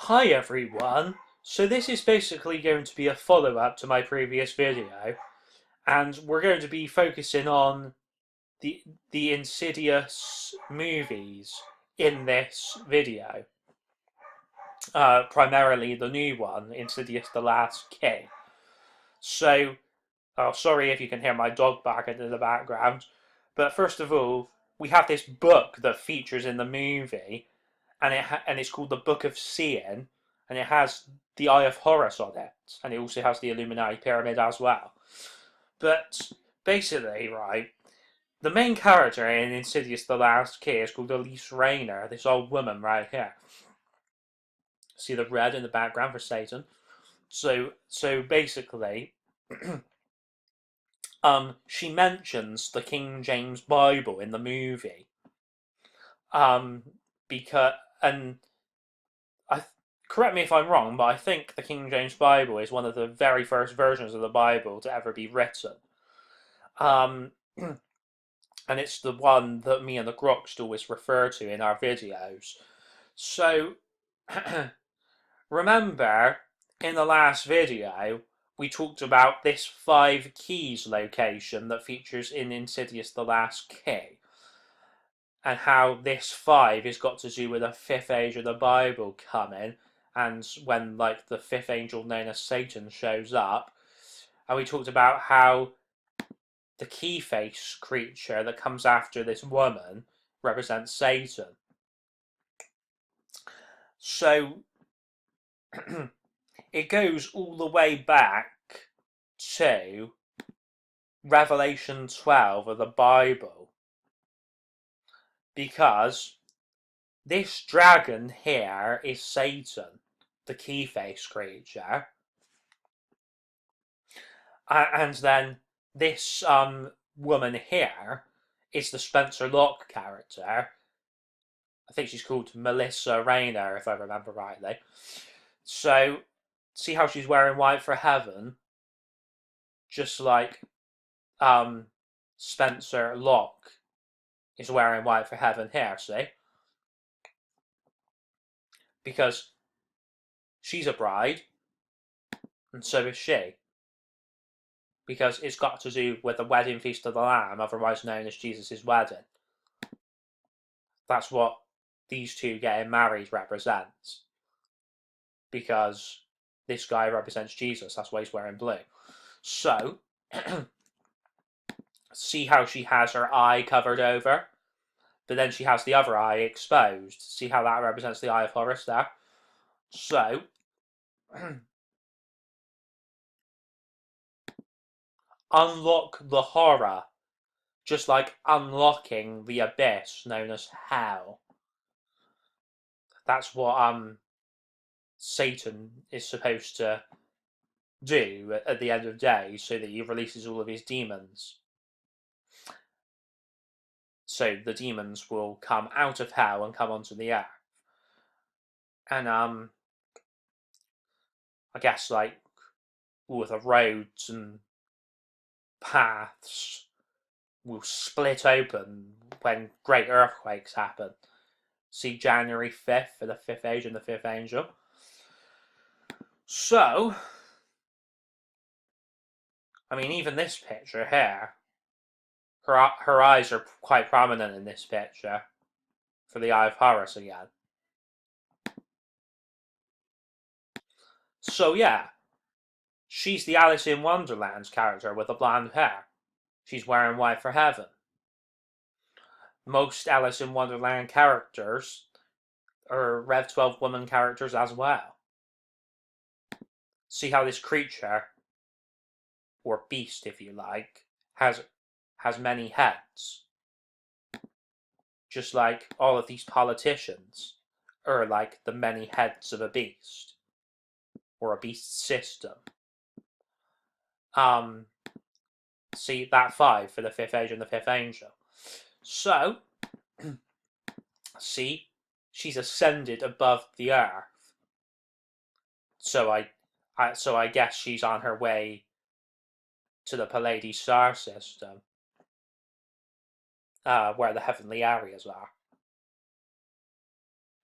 Hi everyone! So this is basically going to be a follow-up to my previous video, and we're going to be focusing on the the Insidious movies in this video. Primarily the new one, Insidious: The Last Key. So, oh, sorry if you can hear my dog barking in the background, but first of all, we have this book that features in the movie, and it's called the Book of Seeing, and it has the Eye of Horus on it, and it also has the Illuminati pyramid as well. But basically, right, the main character in Insidious: The Last Key is called Elise Rayner, this old woman right here. See the red in the background for Satan. So basically, she mentions the King James Bible in the movie. Um, because and I correct me if I'm wrong, but I think the King James Bible is one of the very first versions of the Bible to ever be written. Um, and it's the one that me and the Groks always refer to in our videos. So, remember, in the last video, we talked about this 5 keys location that features in Insidious: The Last Key, and how this 5 has got to do with a 5th age of the Bible coming, and when like the 5th angel known as Satan shows up. And we talked about how the key face creature that comes after this woman represents Satan. So it goes all the way back to Revelation 12 of the Bible, because this dragon here is Satan, the key face creature. And then this woman here is the Spencer Locke character. I think she's called Melissa Rayner, if I remember rightly. So, see how she's wearing white for heaven? Just like Spencer Locke is wearing white for heaven here, see? Because she's a bride, and so is she. Because it's got to do with the wedding feast of the Lamb, otherwise known as Jesus' wedding. That's what these two getting married represents. Because this guy represents Jesus, that's why he's wearing blue. So, see how she has her eye covered over, but then she has the other eye exposed. See how that represents the Eye of Horus there? So, unlock the horror, just like unlocking the abyss known as hell. That's what Satan is supposed to do at the end of days, so that he releases all of his demons. So the demons will come out of hell and come onto the earth. And I guess like all the roads and paths will split open when great earthquakes happen. See January 5th for the 5th age and the 5th angel. So, I mean, even this picture here, her eyes are quite prominent in this picture for the Eye of Horus again. So yeah, she's the Alice in Wonderland character with the blonde hair. She's wearing white for heaven. Most Alice in Wonderland characters are Rev 12 woman characters as well. See how this creature, or beast if you like, has many heads. Just like all of these politicians are like the many heads of a beast, or a beast system. See that 5 for the 5th age and the 5th angel. So, see, she's ascended above the earth. So I guess she's on her way to the Pleiades star system, where the heavenly areas are.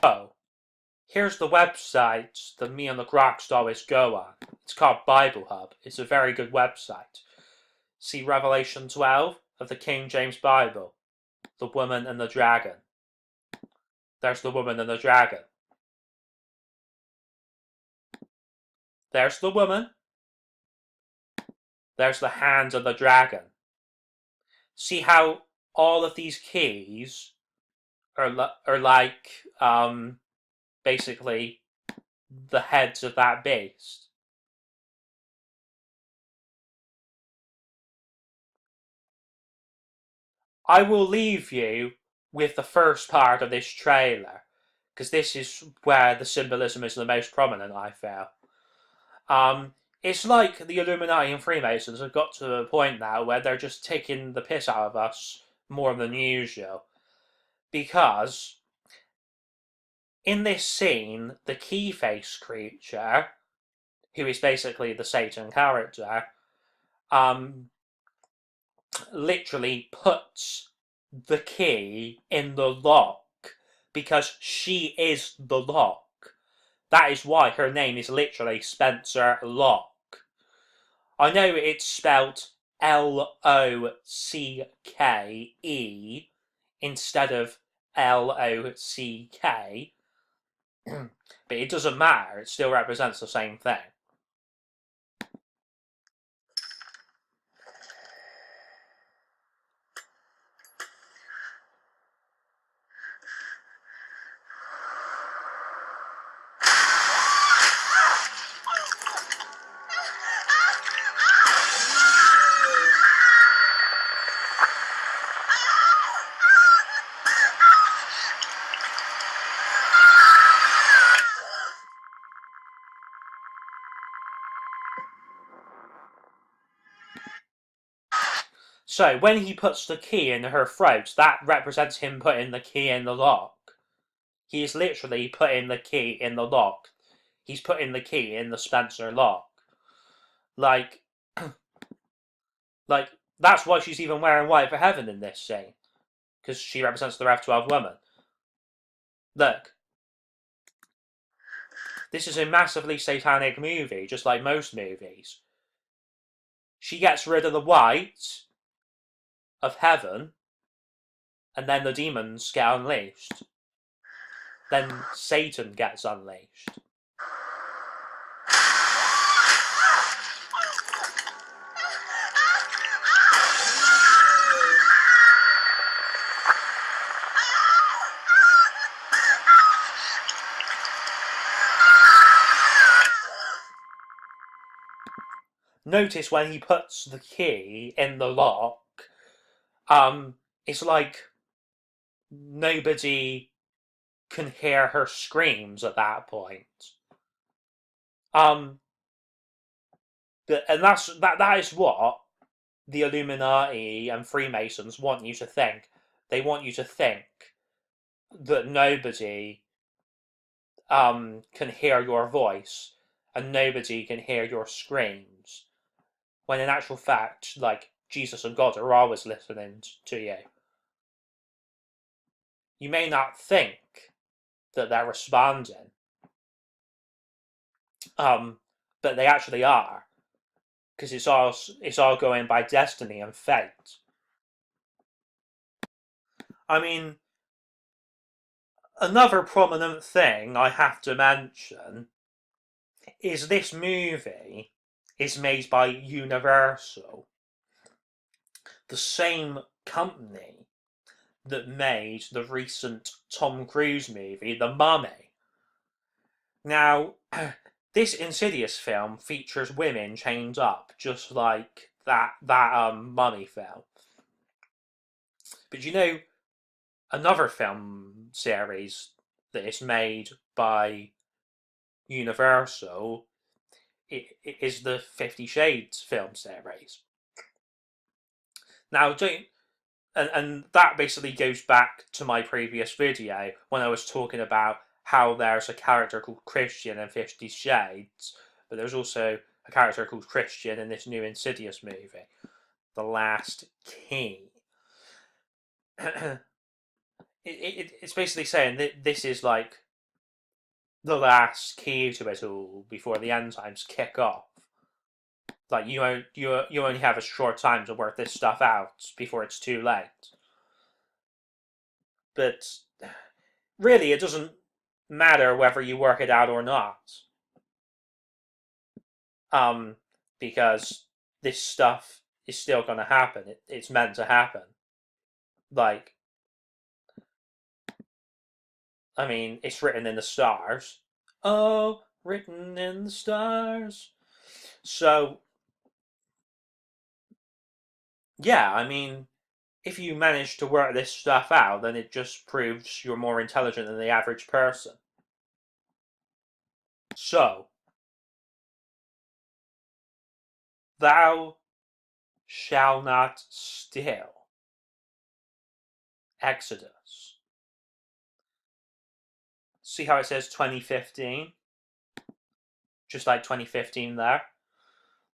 Oh, Here's the website that me and the Crocs always go on. It's called Bible Hub. It's a very good website. See Revelation 12 of the King James Bible. The woman and the dragon. There's the woman and the dragon. There's the woman. There's the hand of the dragon. See how all of these keys are like basically the heads of that beast. I will leave you with the first part of this trailer, because this is where the symbolism is the most prominent, I feel. It's like the Illuminati and Freemasons have got to a point now where they're just taking the piss out of us more than usual. Because in this scene, the key face creature, who is basically the Satan character, literally puts the key in the lock because she is the lock. That is why her name is literally Spencer Locke. I know it's spelled L-O-C-K-E instead of L-O-C-K, but it doesn't matter, it still represents the same thing. So, when he puts the key in her throat, that represents him putting the key in the lock. He is literally putting the key in the lock. He's putting the key in the Spencer lock. Like, that's why she's even wearing white for heaven in this scene. Because she represents the Rev 12 woman. Look. This is a massively satanic movie, just like most movies. She gets rid of the white of heaven, and then the demons get unleashed. Then Satan gets unleashed. Notice when he puts the key in the lock, it's like nobody can hear her screams at that point. And that is what the Illuminati and Freemasons want you to think. They want you to think that nobody can hear your voice and nobody can hear your screams, when in actual fact, like, Jesus and God are always listening to you. You may not think that they're responding, but they actually are, because it's all going by destiny and fate. I mean, another prominent thing I have to mention is this movie is made by Universal, the same company that made the recent Tom Cruise movie, The Mummy. Now, this Insidious film features women chained up, just like that Mummy film. But you know, another film series that is made by Universal is the 50 Shades film series. Now, and that basically goes back to my previous video when I was talking about how there's a character called Christian in 50 Shades, but there's also a character called Christian in this new Insidious movie, The Last Key. It's basically saying that this is like the last key to it all before the end times kick off. Like you only have a short time to work this stuff out before it's too late. But really, it doesn't matter whether you work it out or not. Because this stuff is still going to happen. It's meant to happen. Like, I mean, it's written in the stars. Oh, written in the stars. So, yeah, I mean, if you manage to work this stuff out, then it just proves you're more intelligent than the average person. So, thou shalt not steal. Exodus. See how it says 2015? Just like 2015 there.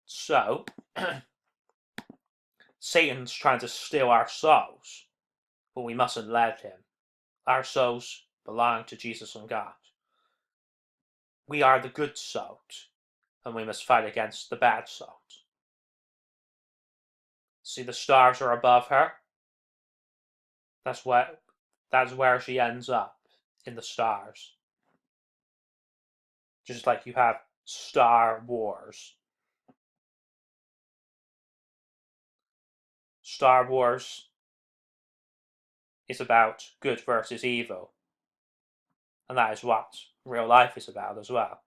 So, Satan's trying to steal our souls, but we mustn't let him. Our souls belong to Jesus and God. We are the good salt, and we must fight against the bad salt. See, the stars are above her. That's where she ends up, in the stars. Just like you have Star Wars. Star Wars is about good versus evil. And that is what real life is about as well.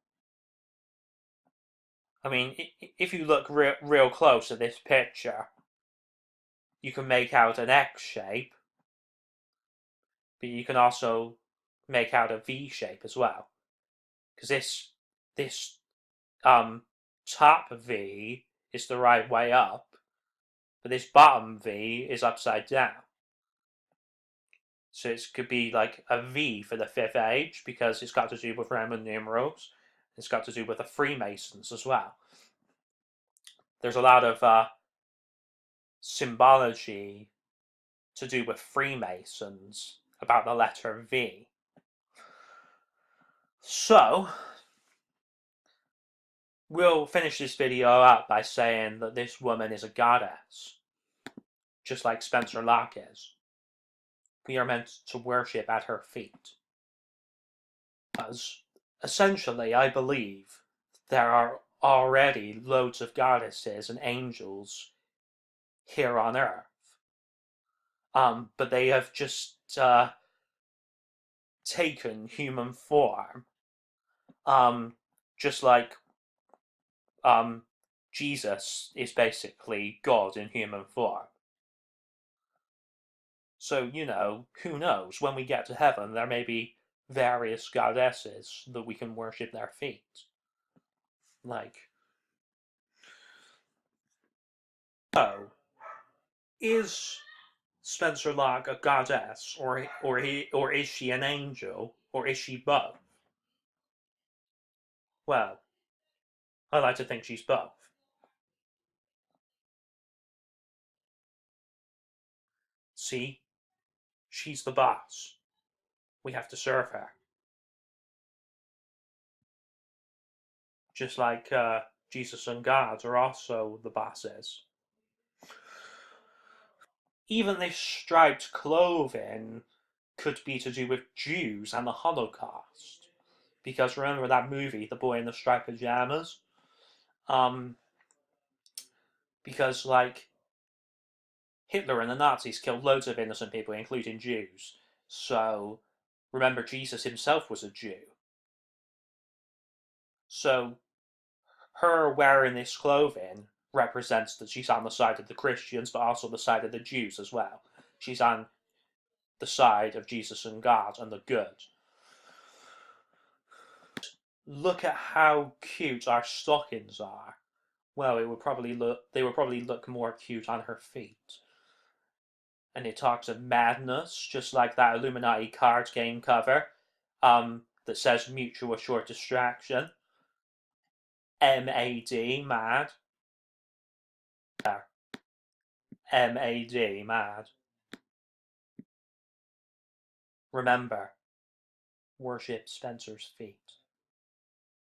I mean, if you look real close at this picture, you can make out an X shape, but you can also make out a V shape as well. Because this top V is the right way up, but this bottom V is upside down. So it could be like a V for the Fifth Age, because it's got to do with Roman numerals. It's got to do with the Freemasons as well. There's a lot of symbology to do with Freemasons about the letter V. So, we'll finish this video up by saying that this woman is a goddess, just like Spencer Locke is. We are meant to worship at her feet. As essentially, I believe there are already loads of goddesses and angels here on Earth. But they have just taken human form. Just like Jesus is basically God in human form. So, who knows? When we get to heaven, there may be various goddesses that we can worship their feet. Like, oh, is Spencer Locke a goddess, or is she an angel, or is she both? Well, I like to think she's both. See, she's the boss. We have to serve her. Just like Jesus and God are also the bosses. Even this striped clothing could be to do with Jews and the Holocaust. Because remember that movie, The Boy in the Striped Pajamas? Because, like, Hitler and the Nazis killed loads of innocent people, including Jews. So, remember, Jesus himself was a Jew. So, her wearing this clothing represents that she's on the side of the Christians, but also the side of the Jews as well. She's on the side of Jesus and God and the good. Look at how cute our stockings are. Well, they would probably look more cute on her feet. And it talks of madness, just like that Illuminati card game cover, that says mutual assured distraction. MAD, mad. MAD, mad. Remember, worship Spencer's feet.